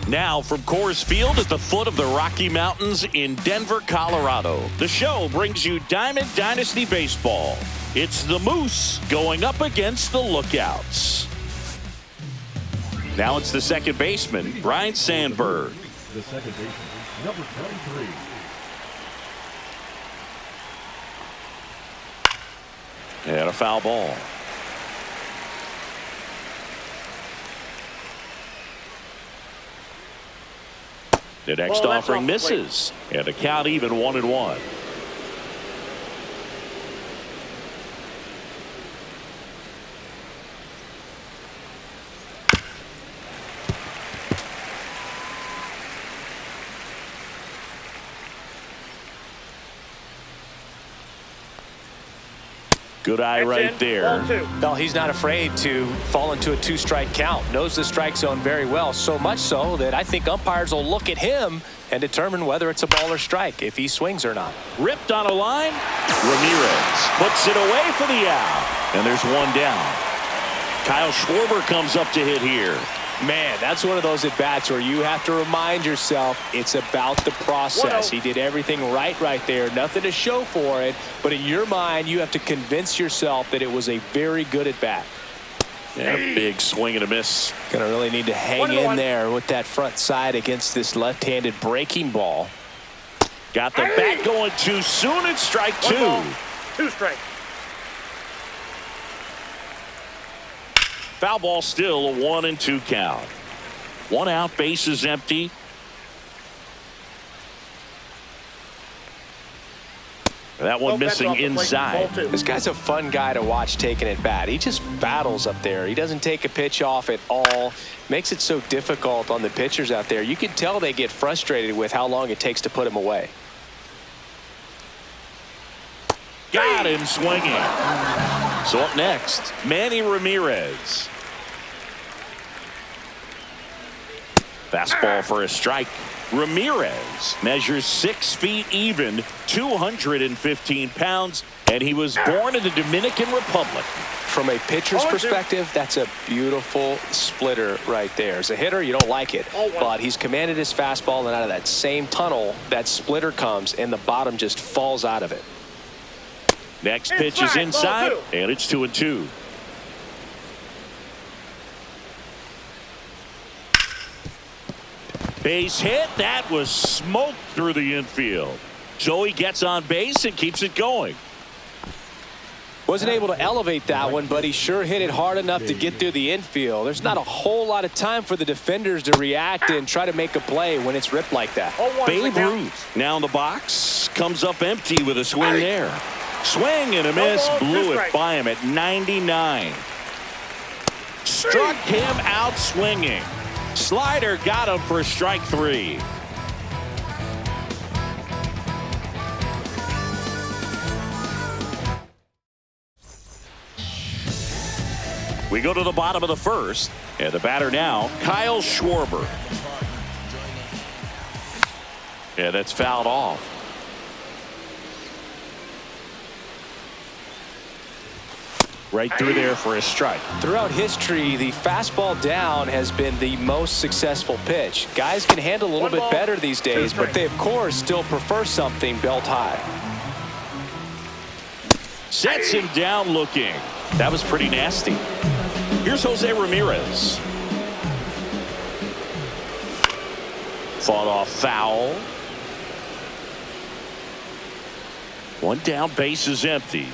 Now from Coors Field at the foot of the Rocky Mountains in Denver, Colorado, the show brings you Diamond Dynasty Baseball. It's the Moose going up against the Lookouts. Now it's the second baseman, Brian Sandberg. The second baseman, number 23. And a foul ball. The next offering misses, and the count even 1-1. Good eye right there. No, he's not afraid to fall into a two-strike count. Knows the strike zone very well, so much so that I think umpires will look at him and determine whether it's a ball or strike, if he swings or not. Ripped on a line. Ramirez puts it away for the out. And there's one down. Kyle Schwarber comes up to hit here. Man, that's one of those at-bats where you have to remind yourself it's about the process. He did everything right there. Nothing to show for it. But in your mind, you have to convince yourself that it was a very good at-bat. And a big swing and a miss. Going to really need to hang in there with that front side against this left-handed breaking ball. Got the bat going too soon. It's strike two. 2 strikes. Foul ball, still a 1-2 count. 1 out, bases empty. That one missing inside. This guy's a fun guy to watch taking at bat. He just battles up there. He doesn't take a pitch off at all. Makes it so difficult on the pitchers out there. You can tell they get frustrated with how long it takes to put him away. Got him swinging. So up next, Manny Ramirez. Fastball for a strike. Ramirez measures 6 feet even, 215 pounds, and he was born in the Dominican Republic. From a pitcher's perspective, that's a beautiful splitter right there. As a hitter, you don't like it, but he's commanded his fastball, and out of that same tunnel, that splitter comes, and the bottom just falls out of it. Next pitch is inside, and it's 2-2. Base hit. That was smoked through the infield. Joey gets on base and keeps it going. Wasn't able to elevate that one, but he sure hit it hard enough to get through the infield. There's not a whole lot of time for the defenders to react and try to make a play when it's ripped like that. Babe Ruth now in the box. Comes up empty with a swing there. Swing and a miss. Blew it by him at 99. Struck him out swinging. Slider got him for strike 3. We go to the bottom of the first, and the batter now, Kyle Schwarber. And it's fouled off. Right through there for a strike. Throughout history, the fastball down has been the most successful pitch. Guys can handle a little bit better these days, but they, of course, still prefer something belt high. Sets him down looking. That was pretty nasty. Here's Jose Ramirez. Fought off foul. One down, base is empty.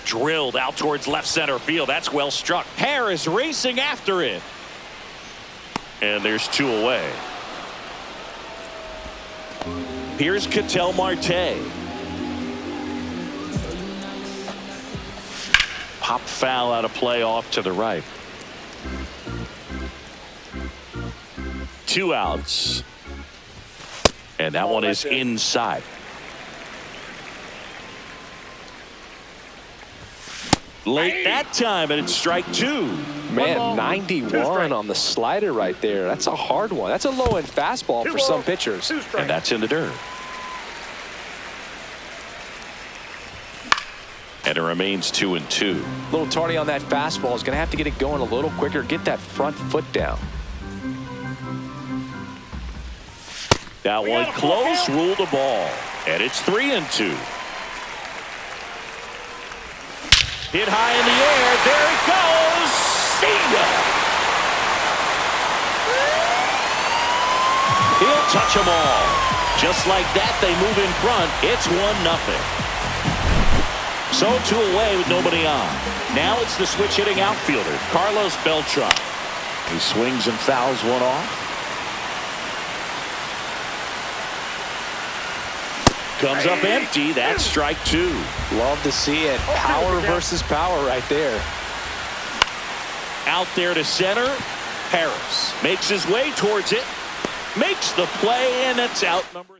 Drilled out towards left center field. That's well struck. Harris racing after it. And there's 2 away. Here's Ketel Marte. Pop foul out of play off to the right. 2 outs. And that one is inside. Late that time, and it's strike 2. Man, 91 on the slider right there. That's a hard one. That's a low-end fastball for some pitchers. And that's in the dirt. And it remains 2-2. A little tardy on that fastball. Is going to have to get it going a little quicker. Get that front foot down. That one close, ruled a ball. And it's 3-2. Hit high in the air. There it goes. See ya. He'll touch them all. Just like that, they move in front. It's 1-0. So 2 away with nobody on. Now it's the switch hitting outfielder, Carlos Beltran. He swings and fouls one off. Comes up empty. That's strike 2. Love to see it. Power versus power right there. Out there to center. Harris makes his way towards it. Makes the play, and that's out number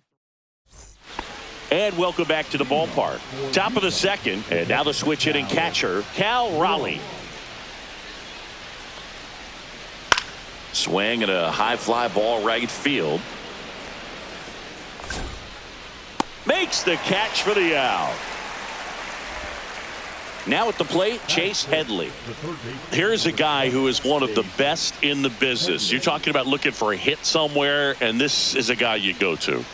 3. And welcome back to the ballpark. Top of the second, and now the switch hitting catcher, Cal Raleigh. Swing and a high fly ball right field. Makes the catch for the out. Now at the plate, Chase Headley. Here's a guy who is one of the best in the business. You're talking about looking for a hit somewhere, and this is a guy you go to.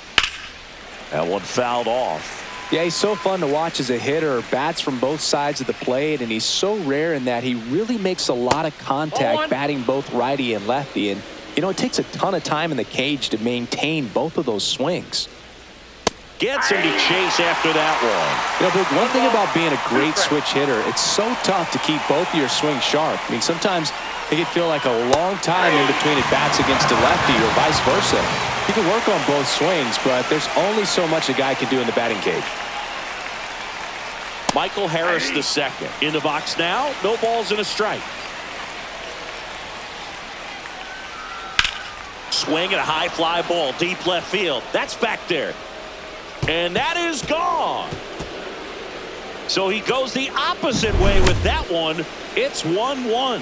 That one fouled off. Yeah, he's so fun to watch as a hitter. Bats from both sides of the plate, and he's so rare in that he really makes a lot of contact batting both righty and lefty. And, you know, it takes a ton of time in the cage to maintain both of those swings. Gets him to chase after that one. You know, Luke, one thing about being a great switch hitter, it's so tough to keep both of your swings sharp. I mean, sometimes it can feel like a long time in between at bats against a lefty or vice versa. You can work on both swings, but there's only so much a guy can do in the batting cage. Michael Harris the second. In the box now, no balls and a strike. Swing and a high fly ball, deep left field. That's back there. And that is gone. So he goes the opposite way with that one. It's 1-1.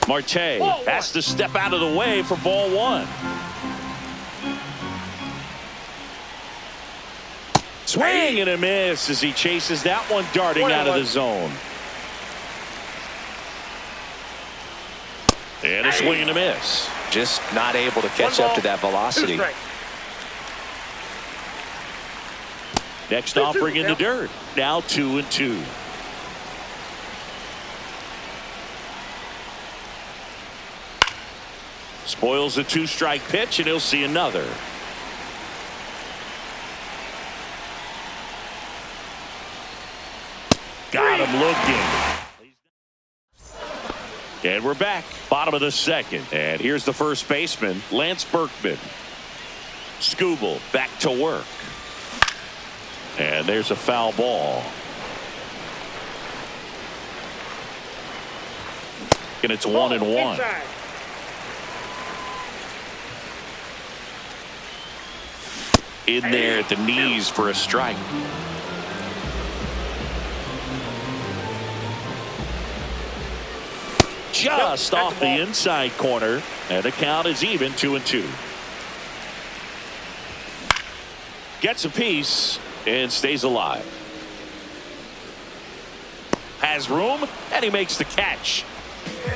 Marte has to step out of the way for ball 1. Swing and a miss as he chases that one darting out of the zone. And a swing and a miss. Just not able to catch up to that velocity. Next offering in the dirt. Now 2-2. Spoils a 2-strike pitch, and he'll see another. Got him looking. And we're back. Bottom of the second. And here's the first baseman, Lance Berkman. Skubal back to work. And there's a foul ball. And it's 1-1. In there at the knees for a strike. Just off the inside corner, and the count is even 2-2. Gets a piece and stays alive. Has room, and he makes the catch.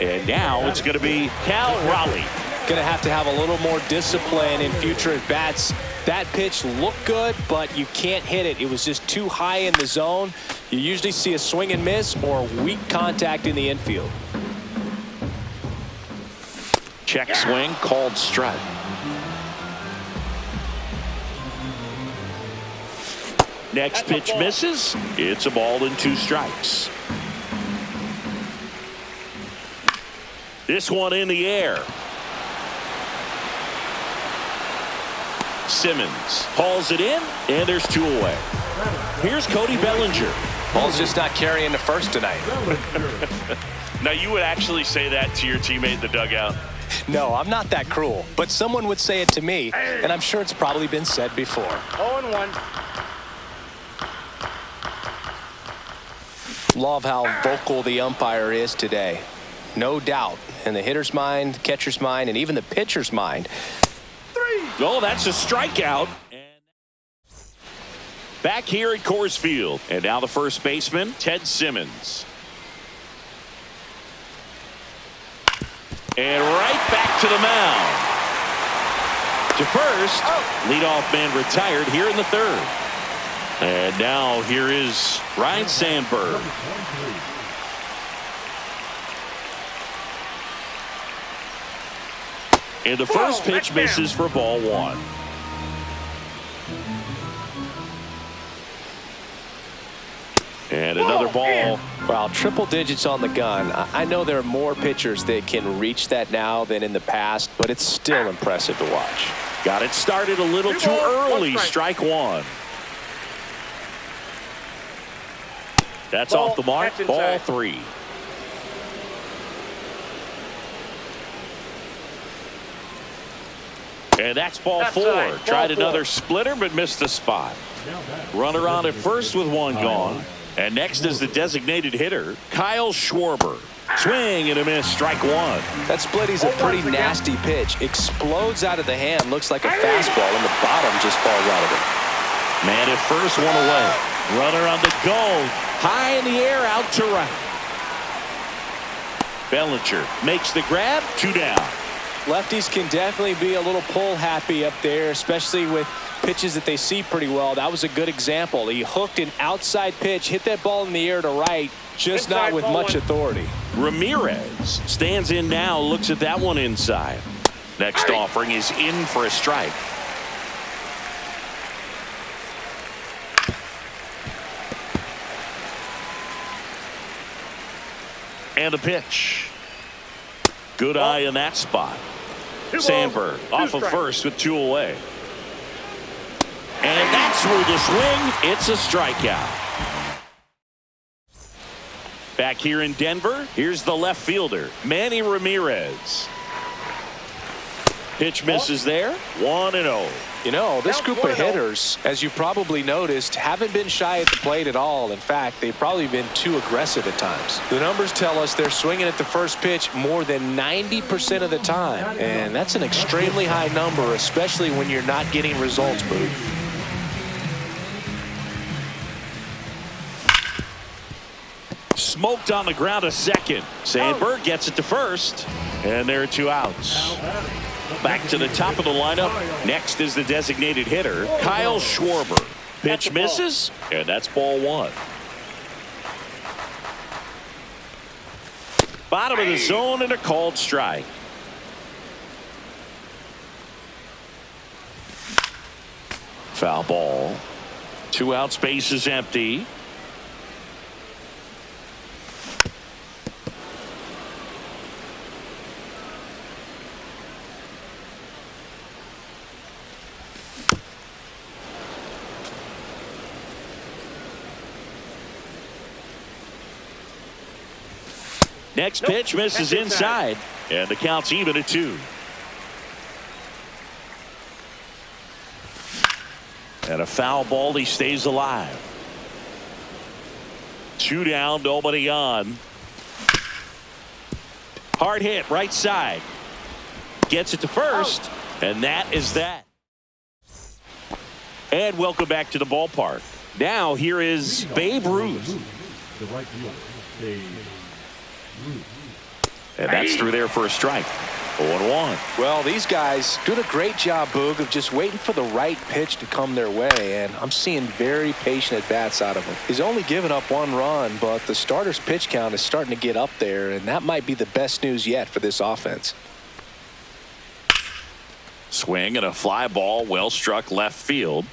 And now it's going to be Cal Raleigh. Going to have a little more discipline in future at bats. That pitch looked good, but you can't hit it. It was just too high in the zone. You usually see a swing and miss or weak contact in the infield. Check swing, called strike. Next pitch misses. It's a ball and 2 strikes. This one in the air. Simmons hauls it in, and there's 2 away. Here's Cody Bellinger. Ball's just not carrying the first tonight. Now, you would actually say that to your teammate in the dugout? No, I'm not that cruel, but someone would say it to me, and I'm sure it's probably been said before. 0-1. Love how vocal the umpire is today. No doubt, in the hitter's mind, catcher's mind, and even the pitcher's mind. Oh, that's a strikeout. Back here at Coors Field, and now the first baseman, Ted Simmons. And right back to the mound. To first, leadoff man retired here in the third. And now here is Ryan Sandberg. And the first pitch misses for ball one. And another ball. Well, triple digits on the gun. I know there are more pitchers that can reach that now than in the past, but it's still impressive to watch. Got it started a little too early. Strike one. That's off the mark. Ball three. And that's ball four. Tried another splitter but missed the spot. Runner on at first with one gone. And next is the designated hitter, Kyle Schwarber. Swing and a miss, strike one. That splitty's a pretty nasty pitch. Explodes out of the hand, looks like a fastball, and the bottom just falls out of it. Man at first, one away. Runner on the go. High in the air, out to right. Bellinger makes the grab, 2 down. Lefties can definitely be a little pull happy up there, especially with pitches that they see pretty well. That was a good example. He hooked an outside pitch, hit that ball in the air to right, just not with much authority. Ramirez stands in now, looks at that one inside. Next offering is in for a strike. And a pitch. Good eye in that spot. Sandberg off of first with 2 away. And that's through the swing. It's a strikeout. Back here in Denver, here's the left fielder, Manny Ramirez. Pitch misses there. 1-0. You know, this group of hitters, as you probably noticed, haven't been shy at the plate at all. In fact, they've probably been too aggressive at times. The numbers tell us they're swinging at the first pitch more than 90% of the time. And that's an extremely high number, especially when you're not getting results, Boo. Smoked on the ground, a second. Sandberg gets it to first. And there are 2 outs. Back to the top of the lineup. Next is the designated hitter, Kyle Schwarber. Pitch misses, and that's ball one. Bottom of the zone and a called strike. Foul ball. 2 outs, base is empty. Next pitch misses inside, and the count's even at 2. And a foul ball, he stays alive. 2 down, nobody on. Hard hit, right side. Gets it to first, and that is that. And welcome back to the ballpark. Now here is Babe Ruth. The right fielder, Babe Ruth. And that's through there for a strike. 0-1. Well, these guys doing a great job, Boog, of just waiting for the right pitch to come their way, and I'm seeing very patient at-bats out of him. He's only given up 1 run, but the starter's pitch count is starting to get up there, and that might be the best news yet for this offense. Swing and a fly ball, well struck left field.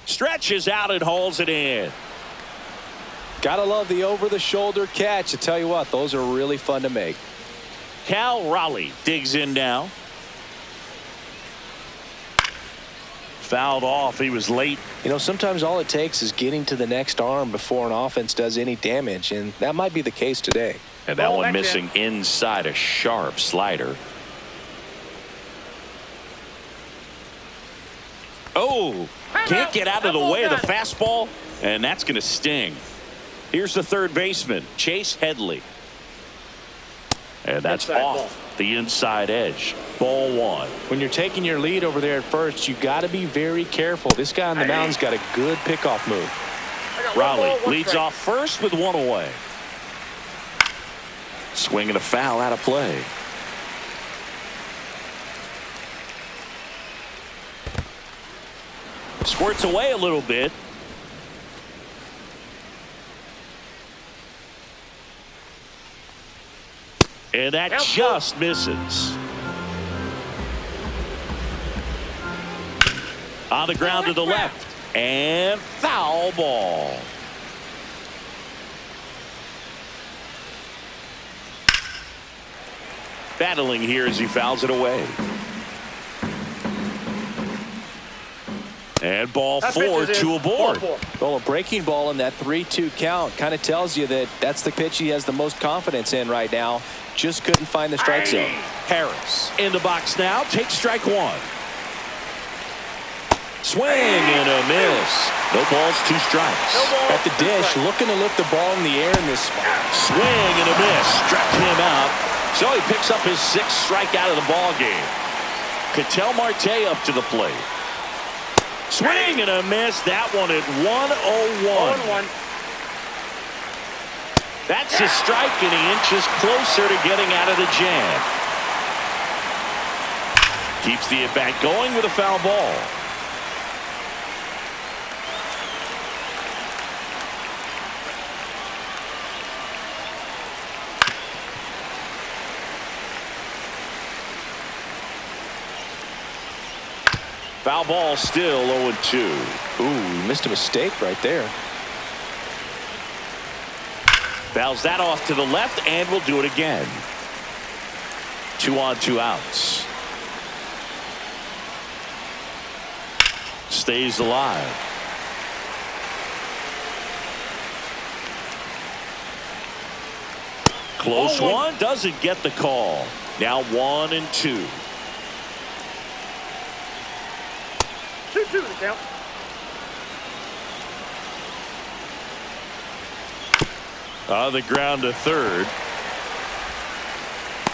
Stretches out and hauls it in. Gotta love the over-the-shoulder catch. I tell you what, those are really fun to make. Cal Raleigh digs in now. Fouled off. He was late. You know, sometimes all it takes is getting to the next arm before an offense does any damage, and that might be the case today. And that one missing inside, a sharp slider. Oh, can't get out of the way of the fastball, and that's going to sting. Here's the third baseman, Chase Headley. And that's off the inside edge. Ball one. When you're taking your lead over there at first, you got to be very careful. This guy on the mound's got a good pickoff move. Raleigh leads off first with 1 away. Swing and a foul out of play. Squirts away a little bit. And that just misses. On the ground to the left. And foul ball. Battling here as he fouls it away. And ball 4, 2 aboard. Well, a breaking ball in that 3-2 count kind of tells you that that's the pitch he has the most confidence in right now. Just couldn't find the strike zone. Harris in the box now. Takes strike 1. Swing and a miss. No balls, 2 strikes. At the dish, looking to lift the ball in the air in this spot. Swing and a miss. Struck him out. So he picks up his 6th strikeout of the ball game. Ketel Marte up to the plate. Swing and a miss. That one at 101. That's a strike, and he inches closer to getting out of the jam. Keeps the at-bat going with a foul ball. Foul ball still 0-2. Ooh, missed a mistake right there. Fouls that off to the left, and will do it again. 2 on, 2 outs. Stays alive. Close one. Doesn't get the call. Now 1-2. 2-2 the count. On the ground to third.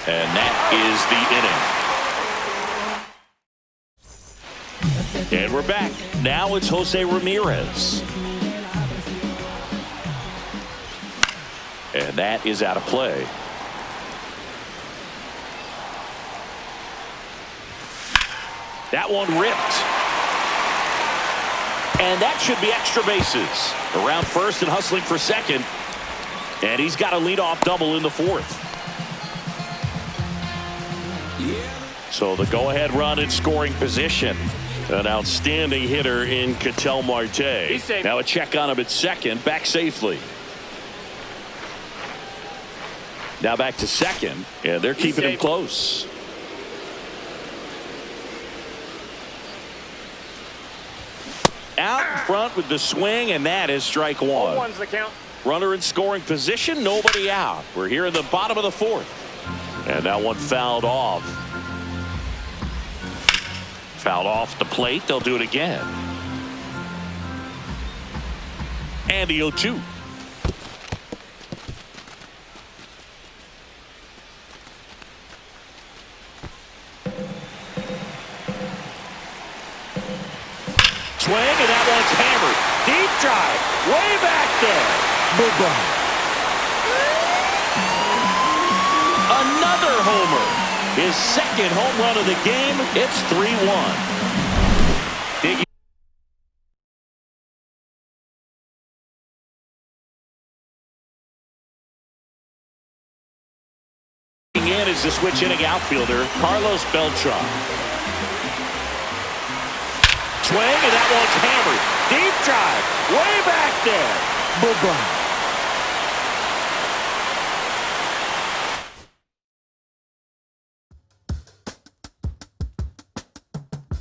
And that is the inning. And we're back. Now it's Jose Ramirez. And that is out of play. That one ripped. And that should be extra bases. Around first and hustling for second. And he's got a leadoff double in the 4th. So the go-ahead run in scoring position. An outstanding hitter in Ketel Marte. Now a check on him at second. Back safely. Now back to second. And they're keeping him close. Out in front with the swing, and that is strike 1. 1's the count. Runner in scoring position, nobody out. We're here in the bottom of the 4th. And that one fouled off. Fouled off the plate. They'll do it again. And the 0-2. Swing, and that one's hammered. Deep drive. Way back there. Bye-bye. Another homer. His 2nd home run of the game. It's 3-1. Digging in is the switch inning outfielder, Carlos Beltran. Swing, and that one's hammered. Deep drive. Way back there. Bye-bye.